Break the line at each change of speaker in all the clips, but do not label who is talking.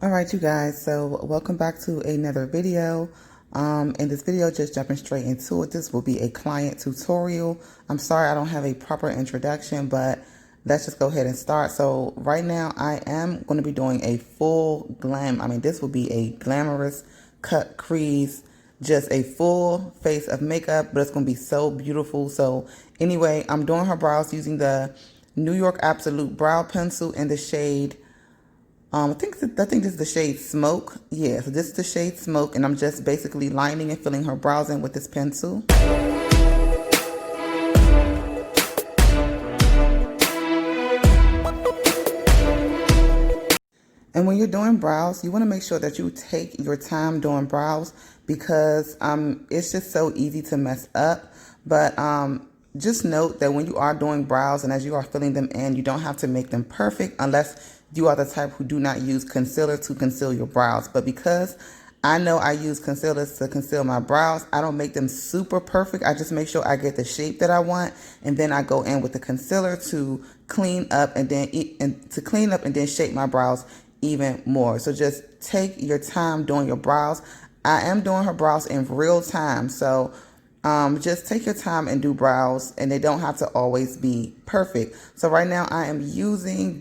All right, you guys, so welcome back to another video. In this video, just jumping straight into it, this will be a client tutorial. I'm sorry I don't have a proper introduction, but let's just go ahead and start. So right now I am going to be doing a full glam. This will be a glamorous cut crease, just a full face of makeup, but it's going to be so beautiful. So anyway, I'm doing her brows using the New York Absolute Brow Pencil in the shade I think this is the shade Smoke. Yeah, so this is the shade Smoke, and I'm just basically lining and filling her brows in with this pencil. And when you're doing brows, you want to make sure that you take your time doing brows because it's just so easy to mess up. But just note that when you are doing brows and as you are filling them in, you don't have to make them perfect unless you are the type who do not use concealer to conceal your brows. But because I know I use concealers to conceal my brows, I don't make them super perfect. I just make sure I get the shape that I want, and then I go in with the concealer to clean up and then shape my brows even more. So just take your time doing your brows. I am doing her brows in real time, so just take your time and do brows, and they don't have to always be perfect. So right now I am using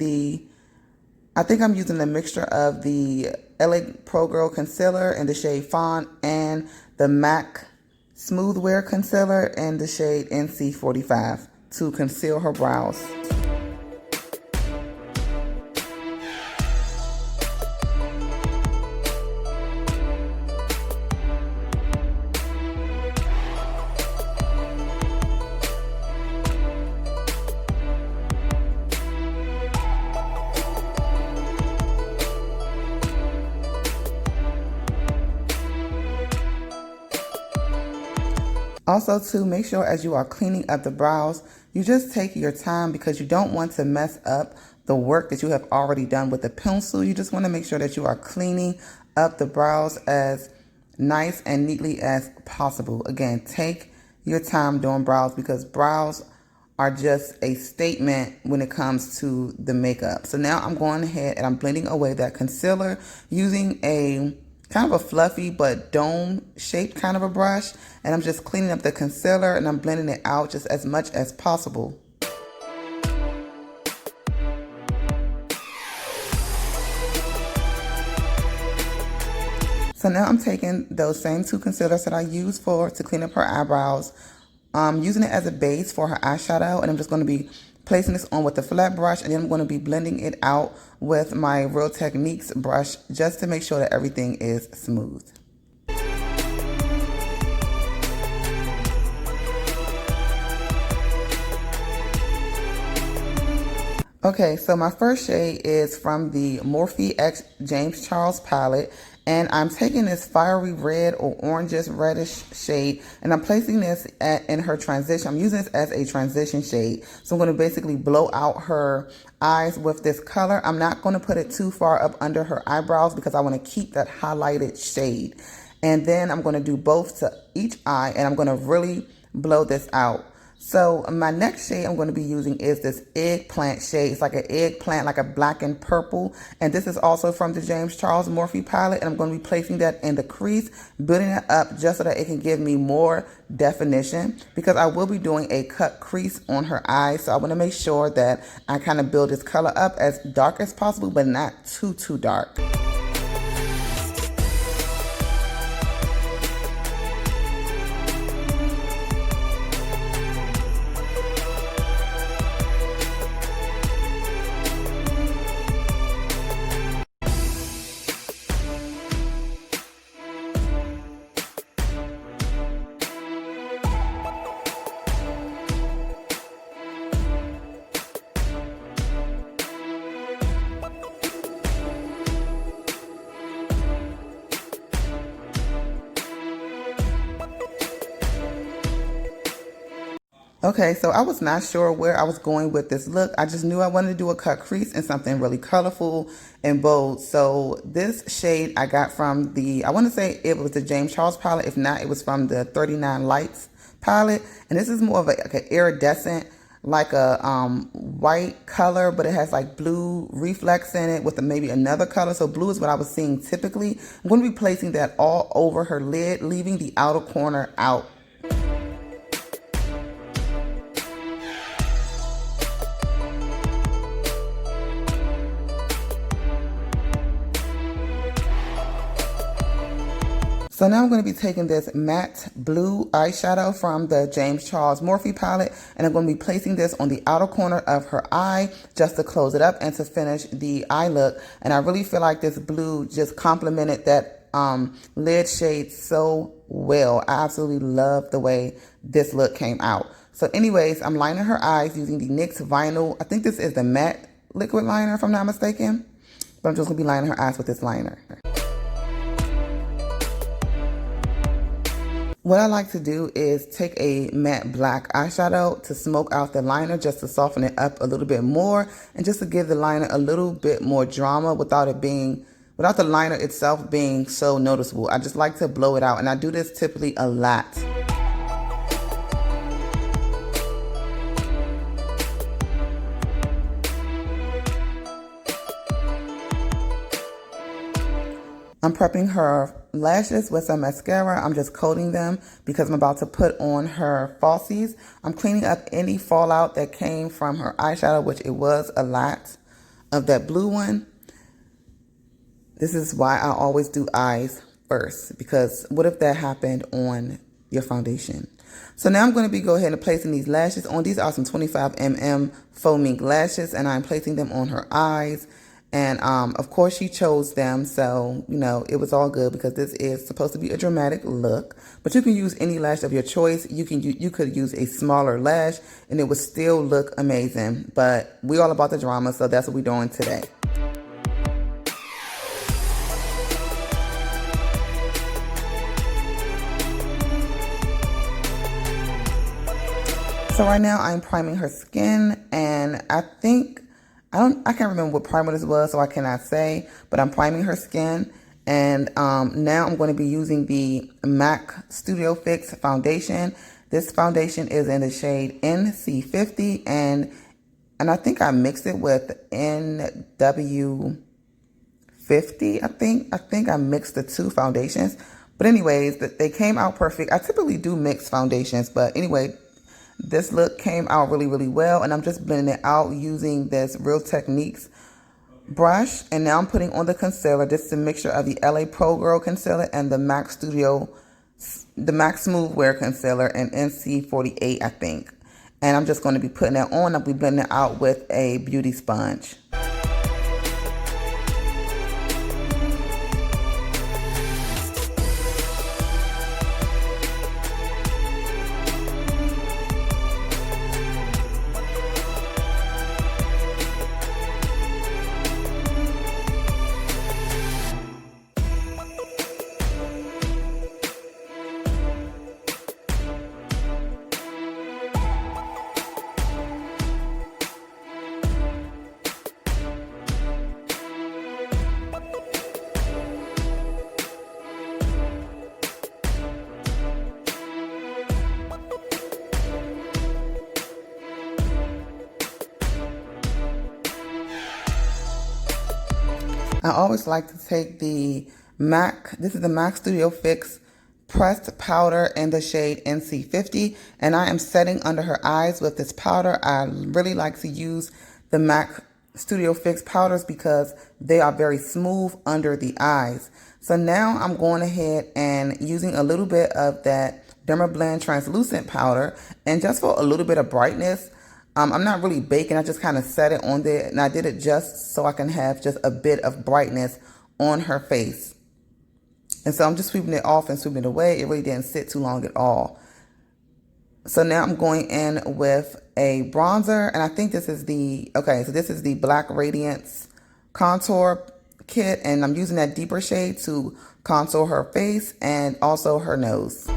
I'm using the mixture of the LA Pro Girl Concealer in the shade Fawn and the MAC Smooth Wear Concealer in the shade NC45 to conceal her brows. Also, to make sure as you are cleaning up the brows, you just take your time because you don't want to mess up the work that you have already done with the pencil. You just want to make sure that you are cleaning up the brows as nice and neatly as possible. Again, take your time doing brows because brows are just a statement when it comes to the makeup. So now I'm going ahead and I'm blending away that concealer using a kind of a fluffy but dome shaped kind of a brush, and I'm just cleaning up the concealer and I'm blending it out just as much as possible. So now I'm taking those same two concealers that I used to clean up her eyebrows, using it as a base for her eyeshadow, and I'm just going to be placing this on with the flat brush, and then I'm going to be blending it out with my Real Techniques brush just to make sure that everything is smooth. Okay, so my first shade is from the Morphe X James Charles palette, and I'm taking this fiery red or orangish reddish shade, and I'm placing this in her transition. I'm using this as a transition shade. So I'm going to basically blow out her eyes with this color. I'm not going to put it too far up under her eyebrows because I want to keep that highlighted shade. And then I'm going to do both to each eye, and I'm going to really blow this out. So my next shade I'm going to be using is this eggplant shade. It's like an eggplant, like a black and purple. And this is also from the James Charles Morphe palette. And I'm going to be placing that in the crease, building it up just so that it can give me more definition because I will be doing a cut crease on her eyes. So I want to make sure that I kind of build this color up as dark as possible, but not too dark. Okay, so I was not sure where I was going with this look. I just knew I wanted to do a cut crease and something really colorful and bold. So this shade I got from I want to say it was the James Charles palette. If not, it was from the 39 Lights palette. And this is more of like an iridescent like a white color, but it has like blue reflex in it with maybe another color. So blue is what I was seeing typically. I'm going to be placing that all over her lid, leaving the outer corner out. So now I'm going to be taking this matte blue eyeshadow from the James Charles Morphe palette, and I'm going to be placing this on the outer corner of her eye just to close it up and to finish the eye look. And I really feel like this blue just complemented that lid shade so well. I absolutely love the way this look came out. So anyways, I'm lining her eyes using the NYX Vinyl. I think this is the matte liquid liner if I'm not mistaken, but I'm just going to be lining her eyes with this liner. What I like to do is take a matte black eyeshadow to smoke out the liner just to soften it up a little bit more and just to give the liner a little bit more drama without the liner itself being so noticeable. I just like to blow it out, and I do this typically a lot. I'm prepping her lashes with some mascara. I'm just coating them because I'm about to put on her falsies. I'm cleaning up any fallout that came from her eyeshadow, which it was a lot of that blue one. This is why I always do eyes first, because what if that happened on your foundation? So now I'm going to be go ahead and placing these lashes on. These are some 25mm faux mink lashes, and I'm placing them on her eyes. And of course she chose them, so you know it was all good because this is supposed to be a dramatic look. But you can use any lash of your choice. You could use a smaller lash and it would still look amazing. But we're all about the drama, so that's what we're doing today. So right now I'm priming her skin, and I can't remember what primer this was, so I cannot say, but I'm priming her skin. And now I'm going to be using the MAC Studio Fix foundation. This foundation is in the shade NC50, and I think I mixed it with NW50. I think I mixed the two foundations. But anyways, they came out perfect. I typically do mix foundations, but anyway, this look came out really, really well, and I'm just blending it out using this Real Techniques brush. And now I'm putting on the concealer. This is a mixture of the LA Pro Girl concealer and the MAC Smooth Wear concealer in NC48, I think. And I'm just going to be putting that on. I'll be blending it out with a beauty sponge. I always like to take the this is the MAC Studio Fix pressed powder in the shade NC50, and I am setting under her eyes with this powder. I really like to use the MAC Studio Fix powders because they are very smooth under the eyes. So now I'm going ahead and using a little bit of that Dermablend translucent powder, and just for a little bit of brightness. I'm not really baking, I just kind of set it on there, and I did it just so I can have just a bit of brightness on her face. And so I'm just sweeping it off and sweeping it away. It really didn't sit too long at all. So now I'm going in with a bronzer, and I think this is this is the Black Radiance Contour Kit, and I'm using that deeper shade to contour her face and also her nose.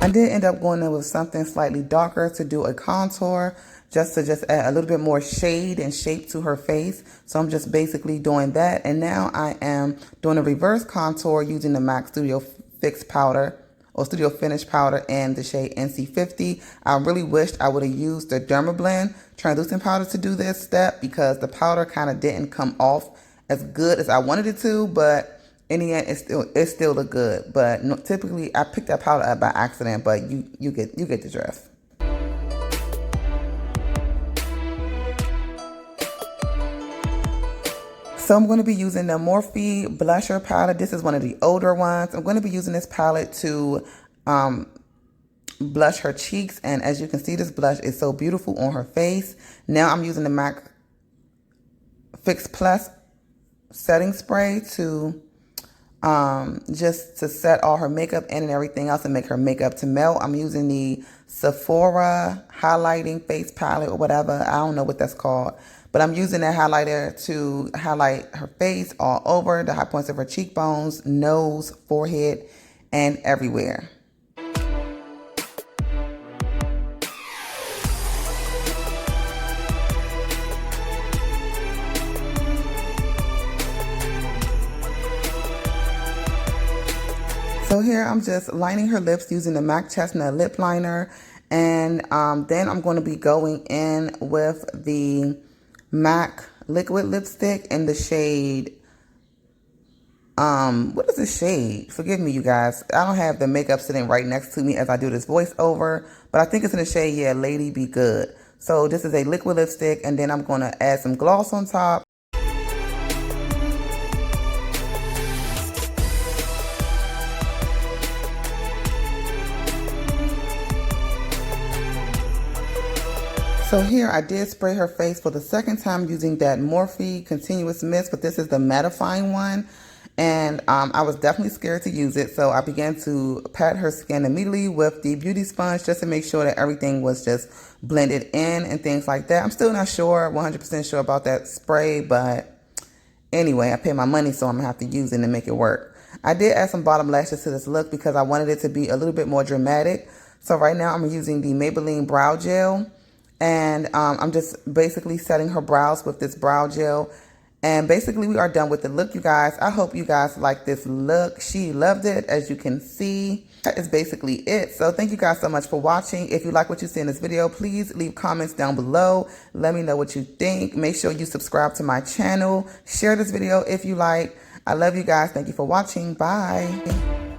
I did end up going in with something slightly darker to do a contour, just to add a little bit more shade and shape to her face. So I'm just basically doing that. And now I am doing a reverse contour using the MAC Studio Fix powder or Studio Finish powder in the shade NC50. I really wished I would have used the Dermablend translucent powder to do this step, because the powder kind of didn't come off as good as I wanted it to, but in the end, it still look good. But no, typically, I picked that powder up by accident, but you get the drift. So I'm going to be using the Morphe blusher palette. This is one of the older ones. I'm going to be using this palette to blush her cheeks, and as you can see, this blush is so beautiful on her face. Now I'm using the MAC Fix Plus setting spray to just to set all her makeup in and everything else and make her makeup to melt. I'm using the Sephora highlighting face palette or whatever. I don't know what that's called, but I'm using that highlighter to highlight her face all over, the high points of her cheekbones, nose, forehead, and everywhere. So here I'm just lining her lips using the MAC Chestnut lip liner, and then I'm going to be going in with the MAC liquid lipstick in the shade, what is the shade? Forgive me, you guys. I don't have the makeup sitting right next to me as I do this voiceover, but I think it's in the shade, yeah, Lady Be Good. So this is a liquid lipstick, and then I'm going to add some gloss on top. So here I did spray her face for the second time using that Morphe Continuous Mist, but this is the mattifying one. And I was definitely scared to use it, so I began to pat her skin immediately with the beauty sponge just to make sure that everything was just blended in and things like that. I'm still not sure, 100% sure about that spray, but anyway, I paid my money, so I'm going to have to use it and make it work. I did add some bottom lashes to this look because I wanted it to be a little bit more dramatic. So right now I'm using the Maybelline Brow Gel. And I'm just basically setting her brows with this brow gel. And basically we are done with the look, you guys. I hope you guys like this look. She loved it, as you can see. That is basically it. So thank you guys so much for watching. If you like what you see in this video, please leave comments down below. Let me know what you think. Make sure you subscribe to my channel. Share this video if you like. I love you guys. Thank you for watching. Bye.